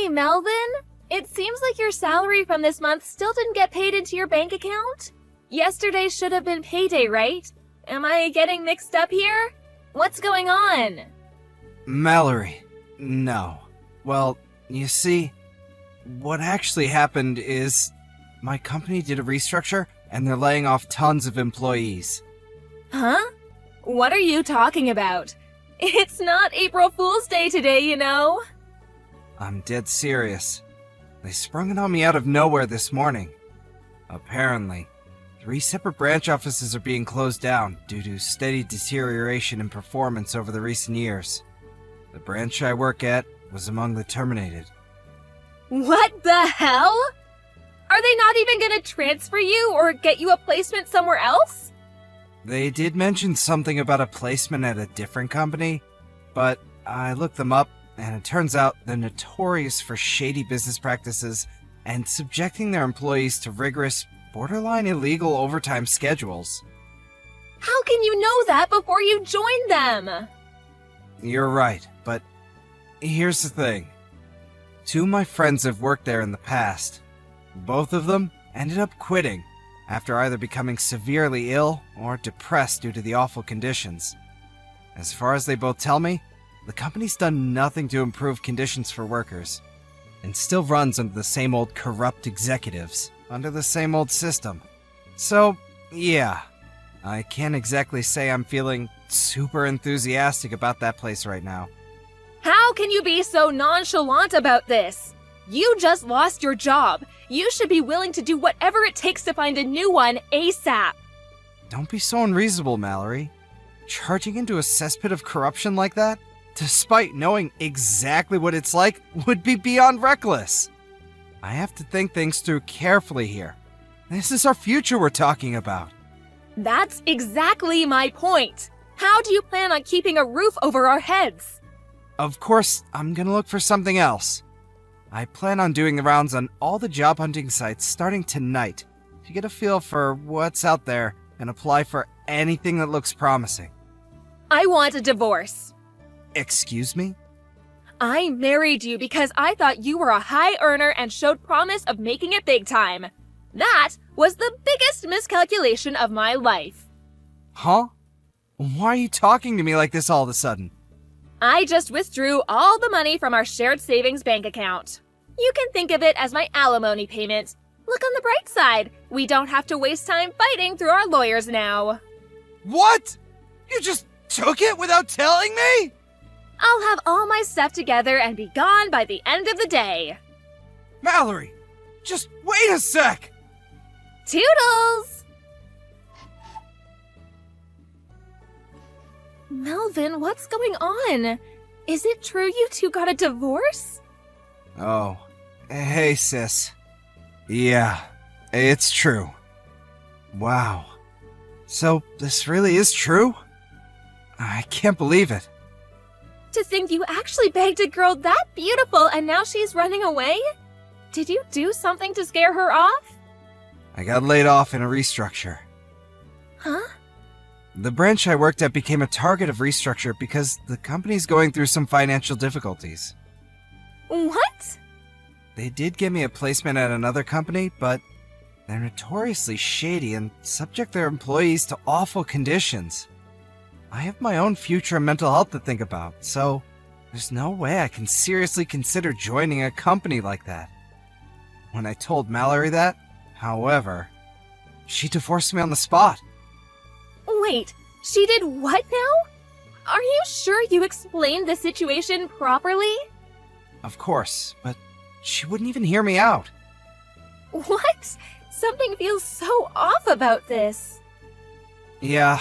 Hey, Melvin? It seems like your salary from this month still didn't get paid into your bank account? Yesterday should have been payday, right? Am I getting mixed up here? What's going on? Mallory, no. Well, you see, what actually happened is my company did a restructure and they're laying off tons of employees. Huh? What are you talking about? It's not April Fool's Day today, you know. I'm dead serious. They sprung it on me out of nowhere this morning. Apparently, 3 separate branch offices are being closed down due to steady deterioration in performance over the recent years. The branch I work at was among the terminated. What the hell? Are they not even gonna transfer you or get you a placement somewhere else? They did mention something about a placement at a different company, but I looked them up and it turns out they're notorious for shady business practices and subjecting their employees to rigorous, borderline illegal overtime schedules. How can you know that before you join them? You're right, but here's the thing. 2 of my friends have worked there in the past. Both of them ended up quitting after either becoming severely ill or depressed due to the awful conditions. As far as they both tell me, the company's done nothing to improve conditions for workers, and still runs under the same old corrupt executives, under the same old system. So, yeah, I can't exactly say I'm feeling super enthusiastic about that place right now. How can you be so nonchalant about this? You just lost your job. You should be willing to do whatever it takes to find a new one ASAP. Don't be so unreasonable, Mallory. Charging into a cesspit of corruption like that, despite knowing exactly what it's like, would be beyond reckless. I have to think things through carefully here. This is our future we're talking about. That's exactly my point. How do you plan on keeping a roof over our heads? Of course, I'm gonna look for something else. I plan on doing the rounds on all the job hunting sites starting tonight to get a feel for what's out there and apply for anything that looks promising. I want a divorce. Excuse me? I married you because I thought you were a high earner and showed promise of making it big time. That was the biggest miscalculation of my life. Huh? Why are you talking to me like this all of a sudden? I just withdrew all the money from our shared savings bank account. You can think of it as my alimony payment. Look on the bright side. We don't have to waste time fighting through our lawyers now. What? You just took it without telling me? I'll have all my stuff together and be gone by the end of the day. Mallory, just wait a sec! Toodles! Melvin, what's going on? Is it true you two got a divorce? Oh, hey sis. Yeah, it's true. Wow. So, this really is true? I can't believe it. To think you actually begged a girl that beautiful and now she's running away? Did you do something to scare her off? I got laid off in a restructure. Huh? The branch I worked at became a target of restructure because the company's going through some financial difficulties. What? They did give me a placement at another company, but they're notoriously shady and subject their employees to awful conditions. I have my own future and mental health to think about, so there's no way I can seriously consider joining a company like that. When I told Mallory that, however, she divorced me on the spot. Wait, she did what now? Are you sure you explained the situation properly? Of course, but she wouldn't even hear me out. What? Something feels so off about this. Yeah,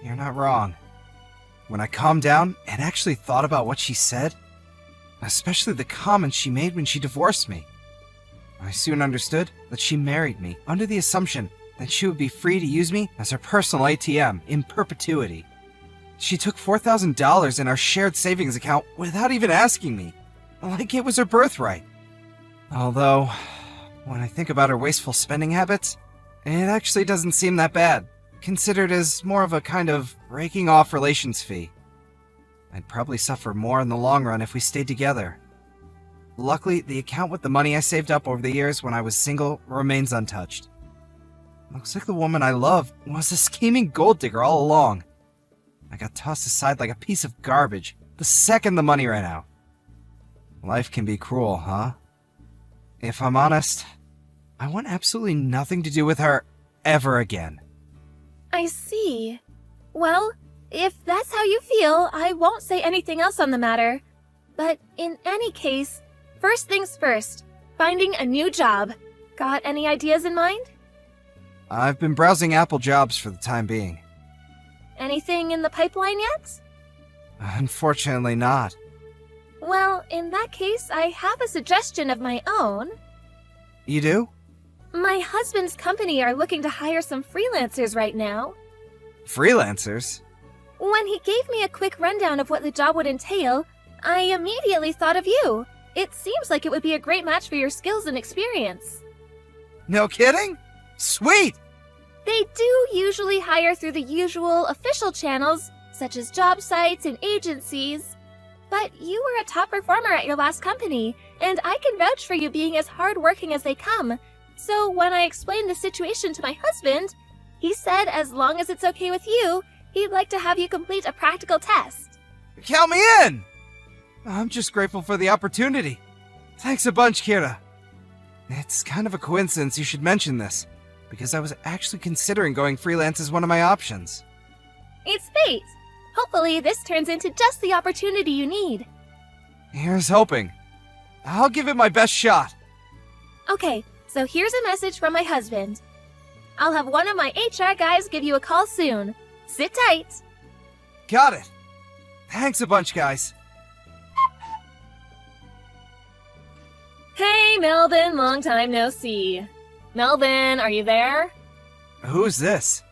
you're not wrong. When I calmed down and actually thought about what she said, especially the comments she made when she divorced me, I soon understood that she married me under the assumption that she would be free to use me as her personal ATM in perpetuity. She took $4,000 in our shared savings account without even asking me, like it was her birthright. Although, when I think about her wasteful spending habits, it actually doesn't seem that bad, considered as more of a kind of breaking off relations fee. I'd probably suffer more in the long run if we stayed together. Luckily, the account with the money I saved up over the years when I was single remains untouched. Looks like the woman I love was a scheming gold digger all along. I got tossed aside like a piece of garbage the second the money ran out. Life can be cruel, huh? If I'm honest, I want absolutely nothing to do with her ever again. I see. Well, if that's how you feel, I won't say anything else on the matter. But in any case, first things first, finding a new job. Got any ideas in mind? I've been browsing Apple jobs for the time being. Anything in the pipeline yet? Unfortunately not. Well, in that case, I have a suggestion of my own. You do? My husband's company are looking to hire some freelancers right now. Freelancers? When he gave me a quick rundown of what the job would entail, I immediately thought of you. It seems like it would be a great match for your skills and experience. No kidding? Sweet! They do usually hire through the usual official channels, such as job sites and agencies. But you were a top performer at your last company, and I can vouch for you being as hardworking as they come. So when I explained the situation to my husband, he said as long as it's okay with you, he'd like to have you complete a practical test. Count me in! I'm just grateful for the opportunity. Thanks a bunch, Kira. It's kind of a coincidence you should mention this, because I was actually considering going freelance as one of my options. It's fate. Hopefully this turns into just the opportunity you need. Here's hoping. I'll give it my best shot. Okay, so here's a message from my husband. I'll have one of my HR guys give you a call soon. Sit tight. Got it. Thanks a bunch, guys. Hey, Melvin, long time no see. Melvin, are you there? Who's this?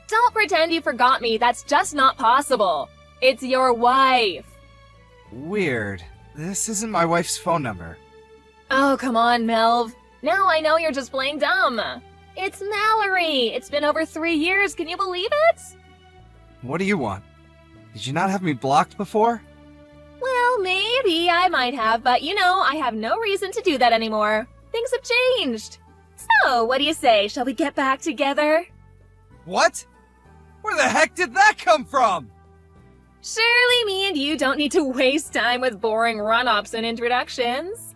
Don't pretend you forgot me. That's just not possible. It's your wife. Weird. This isn't my wife's phone number. Oh, come on, Melv. Now I know you're just plain dumb. It's Mallory. It's been over 3 years. Can you believe it? What do you want? Did you not have me blocked before? Well, maybe I might have, but you know, I have no reason to do that anymore. Things have changed. So, what do you say? Shall we get back together? What? Where the heck did that come from? Surely me and you don't need to waste time with boring run-ups and introductions.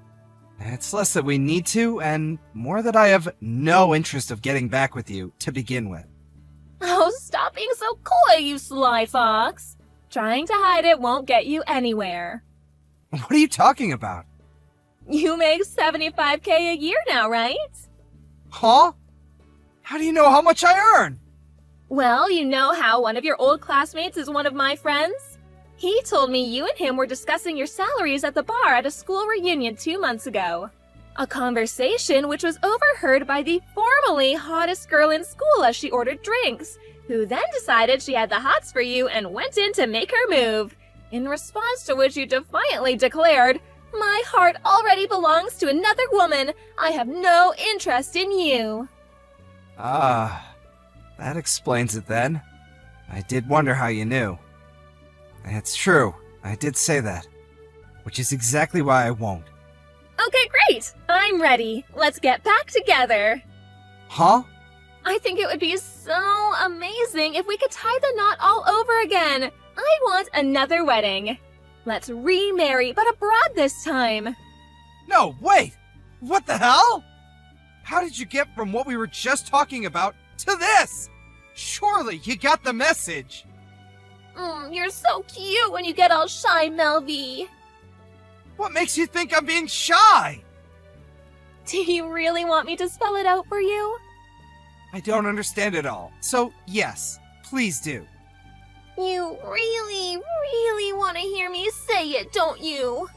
It's less that we need to, and more that I have no interest of getting back with you to begin with. Oh, stop being so coy, you sly fox. Trying to hide it won't get you anywhere. What are you talking about? You make $75K a year now, right? Huh? How do you know how much I earn? Well, you know how one of your old classmates is one of my friends? He told me you and him were discussing your salaries at the bar at a school reunion 2 months ago. A conversation which was overheard by the formerly hottest girl in school as she ordered drinks, who then decided she had the hots for you and went in to make her move. In response to which you defiantly declared, "My heart already belongs to another woman. I have no interest in you." Ah, that explains it then. I did wonder how you knew. It's true, I did say that. Which is exactly why I won't. Okay, great! I'm ready. Let's get back together. Huh? I think it would be so amazing if we could tie the knot all over again. I want another wedding. Let's remarry, but abroad this time. No, wait! What the hell? How did you get from what we were just talking about to this? Surely you got the message. You're so cute when you get all shy, Melvy. What makes you think I'm being shy? Do you really want me to spell it out for you? I don't understand it all. So, yes, please do. You really want to hear me say it, don't you?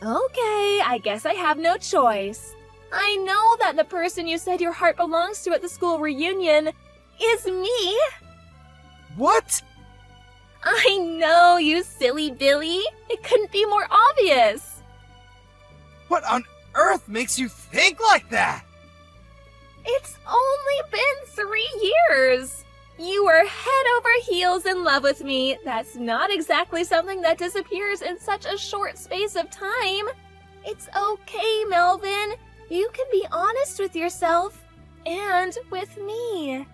Okay, I guess I have no choice. I know that the person you said your heart belongs to at the school reunion is me. What? I know, you silly Billy. It couldn't be more obvious. What on earth makes you think like that? It's only been 3 years. You were head over heels in love with me. That's not exactly something that disappears in such a short space of time. It It's okay, Melvin. You can be honest with yourself and with me.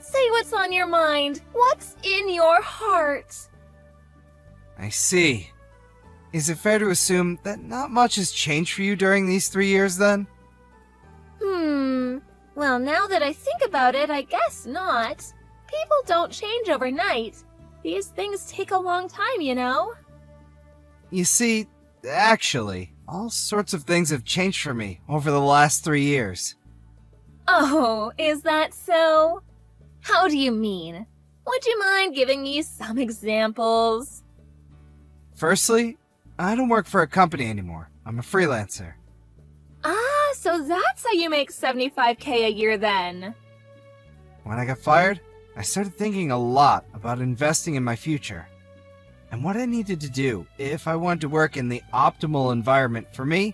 Say what's on your mind. What's in your heart? I see. Is it fair to assume that not much has changed for you during these 3 years, then? Well, now that I think about it, I guess not. People don't change overnight. These things take a long time, you know? You see, actually, all sorts of things have changed for me over the last 3 years. Oh, is that so? How do you mean? Would you mind giving me some examples? Firstly, I don't work for a company anymore. I'm a freelancer. Ah, so that's how you make $75K a year then. When I got fired, I started thinking a lot about investing in my future and what I needed to do if I wanted to work in the optimal environment for me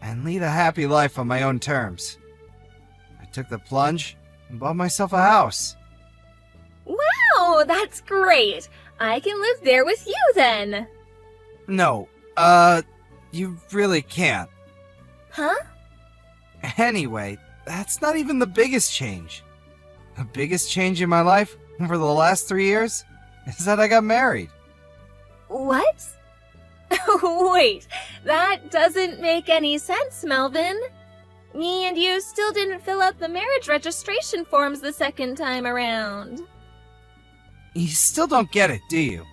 and lead a happy life on my own terms. I took the plunge and bought myself a house. Wow, that's great. I can live there with you then. No, you really can't. Huh? Anyway, that's not even the biggest change. The biggest change in my life over the last 3 years is that I got married. What? Wait, that doesn't make any sense, Melvin. Me and you still didn't fill out the marriage registration forms the second time around. You still don't get it, do you?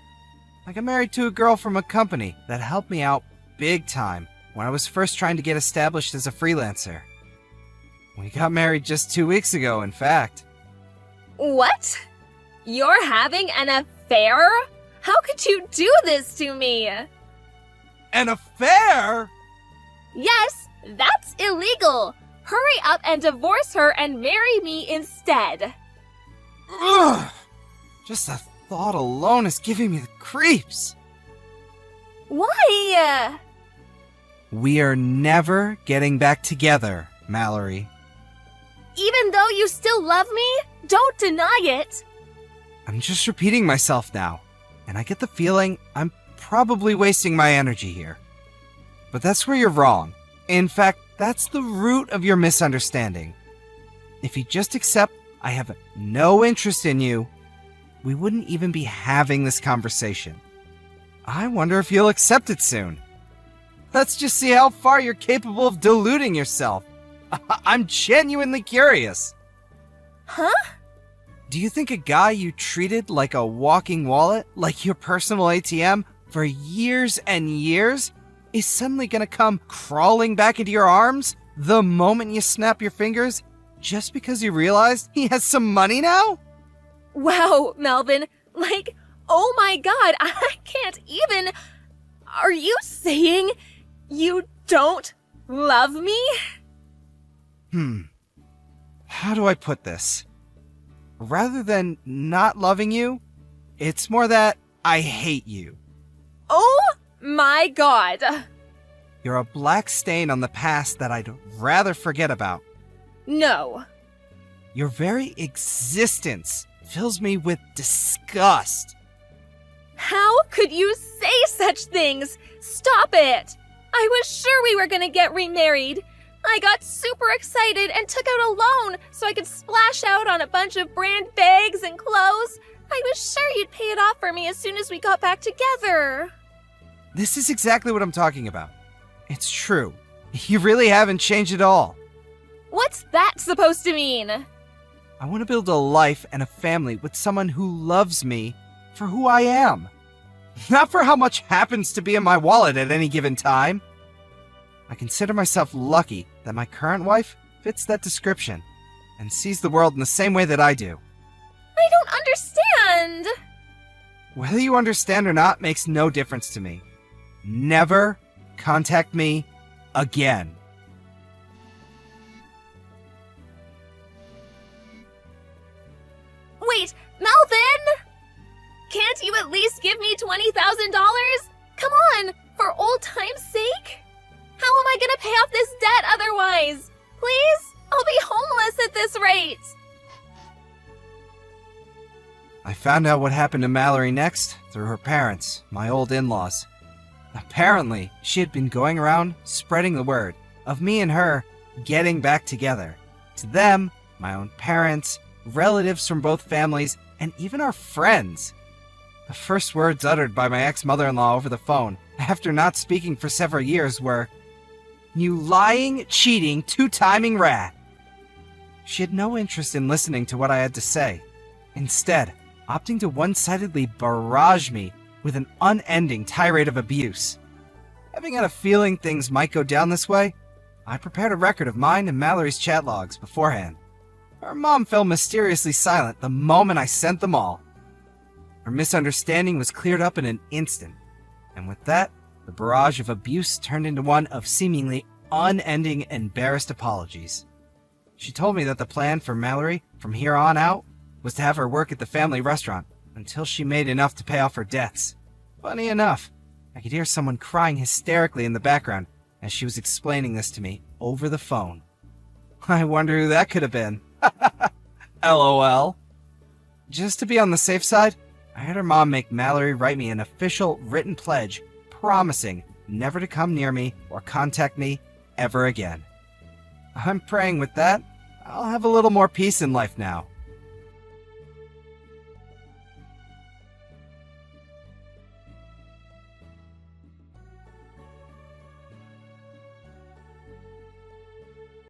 I got married to a girl from a company that helped me out big time when I was first trying to get established as a freelancer. We got married just 2 weeks ago, in fact. What? You're having an affair? How could you do this to me? An affair? Yes, that's illegal. Hurry up and divorce her and marry me instead. Ugh! Just the thought alone is giving me the creeps. Why? We are never getting back together, Mallory. Even though you still love me, don't deny it. I'm just repeating myself now, and I get the feeling I'm probably wasting my energy here. But that's where you're wrong. In fact, that's the root of your misunderstanding. If you just accept I have no interest in you, we wouldn't even be having this conversation. I wonder if you'll accept it soon. Let's just see how far you're capable of deluding yourself. I'm genuinely curious. Huh? Do you think a guy you treated like a walking wallet, like your personal ATM, for years and years, is suddenly gonna come crawling back into your arms the moment you snap your fingers just because you realized he has some money now? Wow, Melvin. Oh my god, I can't even... Are you saying you don't love me? How do I put this? Rather than not loving you, it's more that I hate you. Oh my god. You're a black stain on the past that I'd rather forget about. No. Your very existence fills me with disgust. How could you say such things? Stop it! I was sure we were gonna get remarried. I got super excited and took out a loan so I could splash out on a bunch of brand bags and clothes. I was sure you'd pay it off for me as soon as we got back together. This is exactly what I'm talking about. It's true. You really haven't changed at all. What's that supposed to mean? I want to build a life and a family with someone who loves me for who I am. Not for how much happens to be in my wallet at any given time. I consider myself lucky that my current wife fits that description and sees the world in the same way that I do. I don't understand. Whether you understand or not makes no difference to me. Never contact me again. Wait, Melvin! Can't you at least give me $20,000? Come on, for old time's sake? How am I gonna pay off this debt otherwise? Please? I'll be homeless at this rate. I found out what happened to Mallory next through her parents, my old in-laws. Apparently, she had been going around spreading the word of me and her getting back together. To them, my own parents, relatives from both families, and even our friends. The first words uttered by my ex-mother-in-law over the phone, after not speaking for several years, were, "You lying, cheating, two-timing rat." She had no interest in listening to what I had to say, instead opting to one-sidedly barrage me with an unending tirade of abuse. Having had a feeling things might go down this way, I prepared a record of mine and Mallory's chat logs beforehand. Her mom fell mysteriously silent the moment I sent them all. Her misunderstanding was cleared up in an instant, and with that, the barrage of abuse turned into one of seemingly unending embarrassed apologies. She told me that the plan for Mallory from here on out was to have her work at the family restaurant until she made enough to pay off her debts. Funny enough, I could hear someone crying hysterically in the background as she was explaining this to me over the phone. I wonder who that could have been. LOL. Just to be on the safe side, I had her mom make Mallory write me an official written pledge promising never to come near me or contact me ever again. I'm praying with that, I'll have a little more peace in life now.